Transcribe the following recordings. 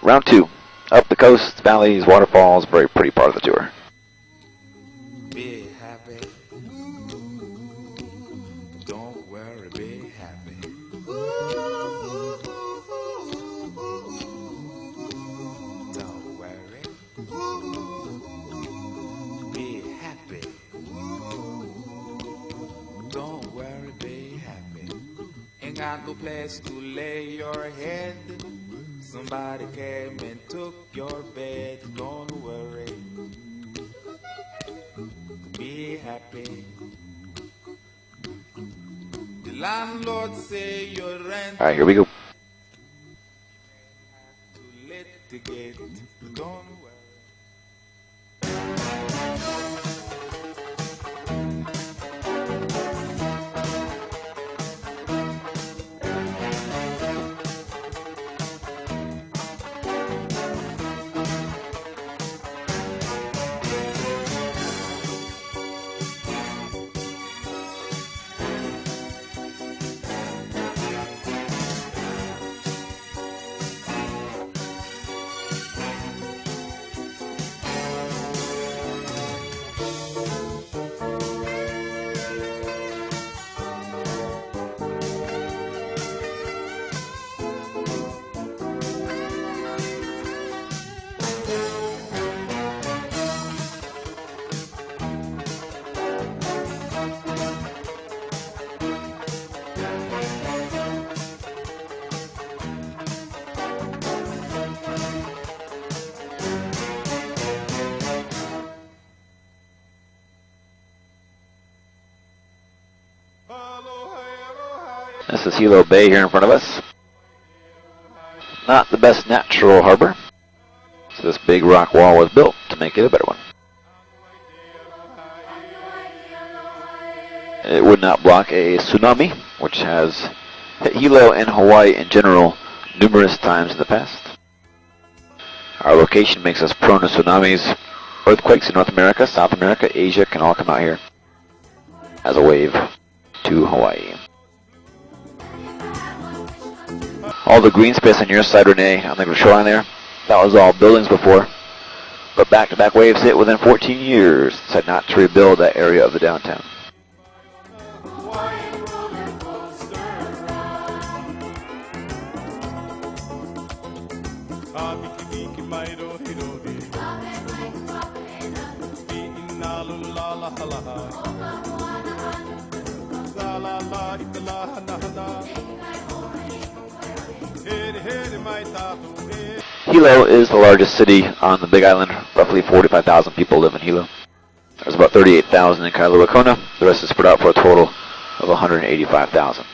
Round 2. Up the coast, valleys, waterfalls, very pretty part of the tour. Be happy. Don't worry, be happy. Don't worry. Be happy. Don't worry, be happy. Ain't got no place to lay your head. Somebody came and took your bed. Don't worry. Be happy. The landlord say your rent. Alright, here we go. To litigate. Don't worry. This is Hilo Bay here in front of us. Not the best natural harbor. So this big rock wall was built to make it a better one. It would not block a tsunami, which has hit Hilo and Hawaii in general numerous times in the past. Our location makes us prone to tsunamis. Earthquakes in North America, South America, Asia can all come out here as a wave to Hawaii. All the green space on your side, Renee, on the shoreline there, that was all buildings before. But back-to-back waves hit within 14 years. Decided not to rebuild that area of the downtown. Hilo is the largest city on the Big Island. Roughly 45,000 people live in Hilo. There's about 38,000 in Kailua Kona. The rest is spread out for a total of 185,000.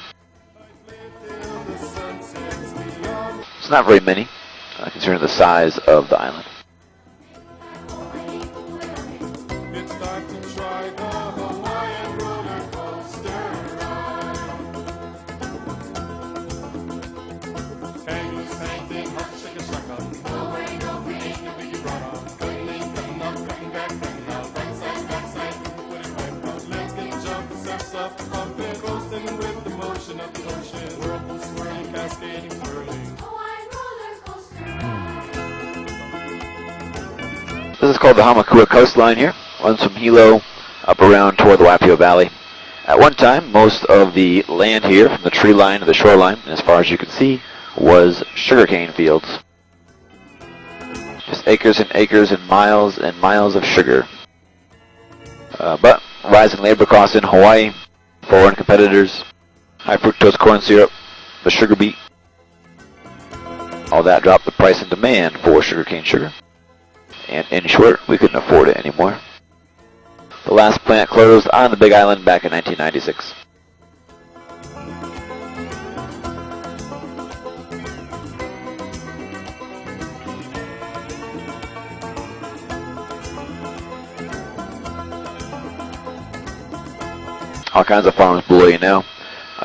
It's not very many, considering the size of the island. This is called the Hamakua coastline here. Runs from Hilo up around toward the Waipio Valley. At one time, most of the land here, from the tree line to the shoreline, as far as you can see, was sugarcane fields. Just acres and miles of sugar. But rising labor costs in Hawaii, foreign competitors, high fructose corn syrup, the sugar beet, all that dropped the price and demand for sugarcane sugar. And in short, we couldn't afford it anymore. The last plant closed on the Big Island back in 1996. All kinds of farms below you now.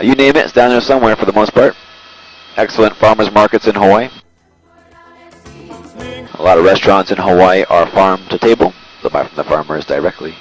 You name it, it's down there somewhere for the most part. Excellent farmers markets in Hawaii. A lot of restaurants in Hawaii are farm to table. They'll buy from the farmers directly.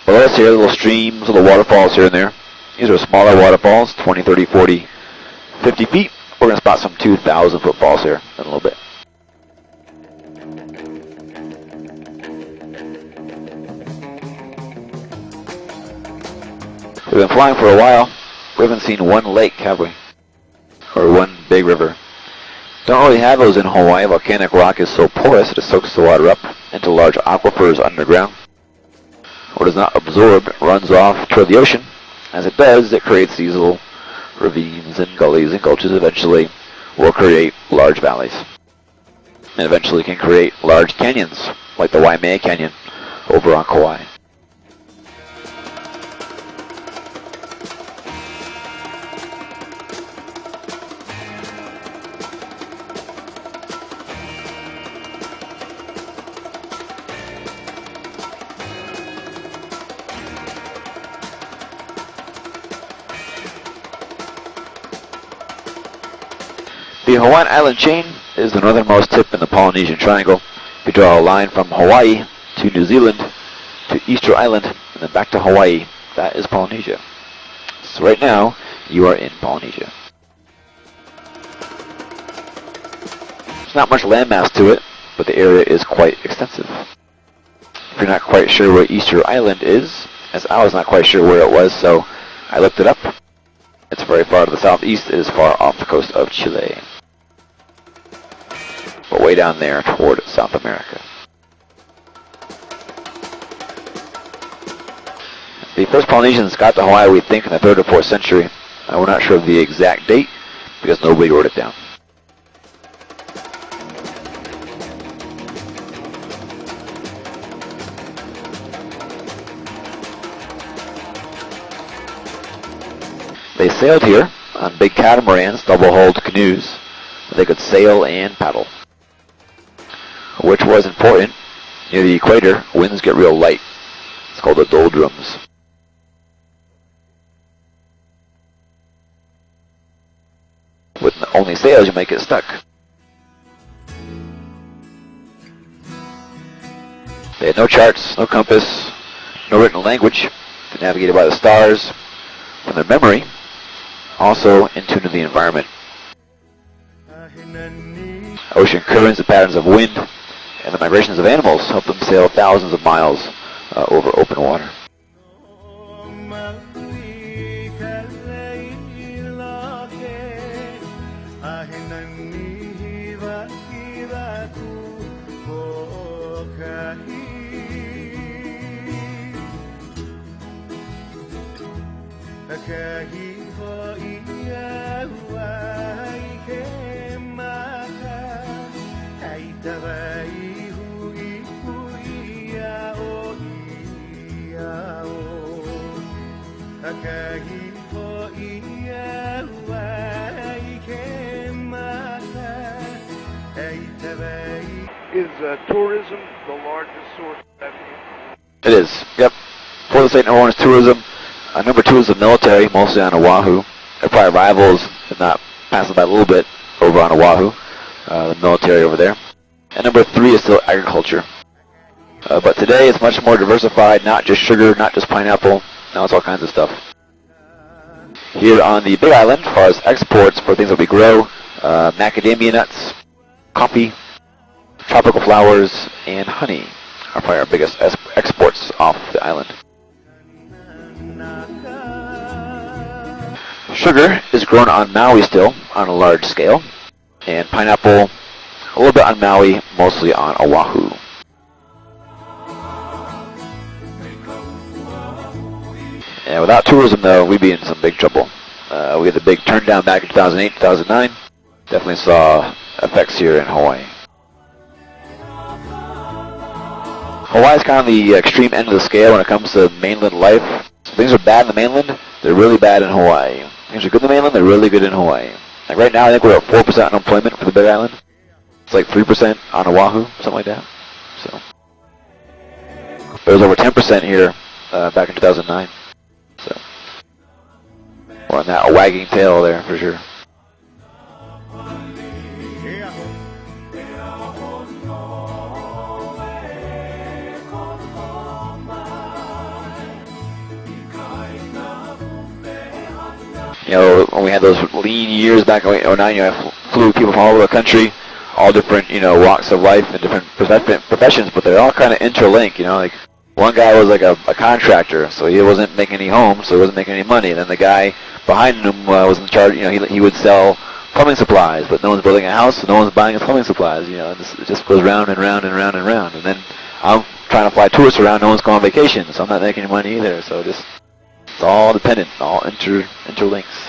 Below us here, little streams, little waterfalls here and there. These are smaller waterfalls, 20, 30, 40, 50 feet. We're going to spot some 2,000 foot falls here in a little bit. We've been flying for a while. We haven't seen one lake, have we? Or one big river. Don't really have those in Hawaii. Volcanic rock is so porous it soaks the water up into large aquifers underground. What does not absorb runs off toward the ocean. As it does, it creates these little ravines and gullies and gulches. Eventually will create large valleys. And eventually can create large canyons, like the Waimea Canyon over on Kauai. The Hawaiian Island chain is the northernmost tip in the Polynesian Triangle. If you draw a line from Hawaii to New Zealand to Easter Island and then back to Hawaii, that is Polynesia. So right now, you are in Polynesia. There's not much landmass to it, but the area is quite extensive. If you're not quite sure where Easter Island is, as I was not quite sure where it was, so I looked it up. It's very far to the southeast. It is far off the coast of Chile, but way down there toward South America. The first Polynesians got to Hawaii, we think, in the 3rd or 4th century. We're not sure of the exact date because nobody wrote it down. They sailed here on big catamarans, double-hulled canoes. They could sail and paddle, which was important. Near the equator, winds get real light. It's called the doldrums. With only sails, you might get stuck. They had no charts, no compass, no written language. They navigated by the stars from their memory, also in tune to the environment. Ocean currents, the patterns of wind, and the migrations of animals help them sail thousands of miles over open water. Is tourism the largest source of revenue? It is, yep. For the state, number 1 is tourism. Number 2 is the military, mostly on Oahu. They're probably rivals, if not passing by a little bit, over on Oahu, the military over there. And number 3 is still agriculture. But today it's much more diversified, not just sugar, not just pineapple. Now it's all kinds of stuff. Here on the Big Island, as far as exports for things that we grow, macadamia nuts, coffee, tropical flowers, and honey are probably our biggest exports off the island. Sugar is grown on Maui still, on a large scale, and pineapple a little bit on Maui, mostly on Oahu. And without tourism, though, we'd be in some big trouble. We had the big turn down back in 2008, 2009. Definitely saw effects here in Hawaii. Hawaii is kind of the extreme end of the scale when it comes to mainland life. So things are bad in the mainland, they're really bad in Hawaii. Things are good in the mainland, they're really good in Hawaii. Like right now, I think we're at 4% unemployment for the Big Island. It's like 3% on Oahu, something like that. So it was over 10% here back in 2009. So we're on that wagging tail there for sure. You know, when we had those lean years back in 09, you know, I flew people from all over the country, all different, you know, walks of life and different professions, but they're all kind of interlinked, you know, like one guy was like a contractor, so he wasn't making any homes, so he wasn't making any money. And then the guy behind him was in charge, you know, he would sell plumbing supplies, but no one's building a house, so no one's buying his plumbing supplies, you know, it just goes round and round and round and round. And then I'm trying to fly tourists around, no one's going on vacation, so I'm not making any money either, so just, it's all dependent, all interlinks.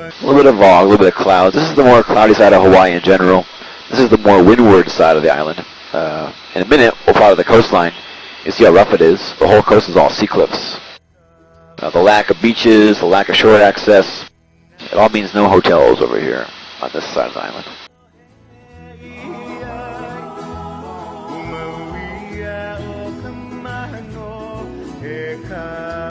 A little bit of fog, a little bit of clouds. This is the more cloudy side of Hawaii in general. This is the more windward side of the island. In a minute, we'll follow the coastline. You see how rough it is. The whole coast is all sea cliffs. The lack of beaches, the lack of shore access, it all means no hotels over here on this side of the island.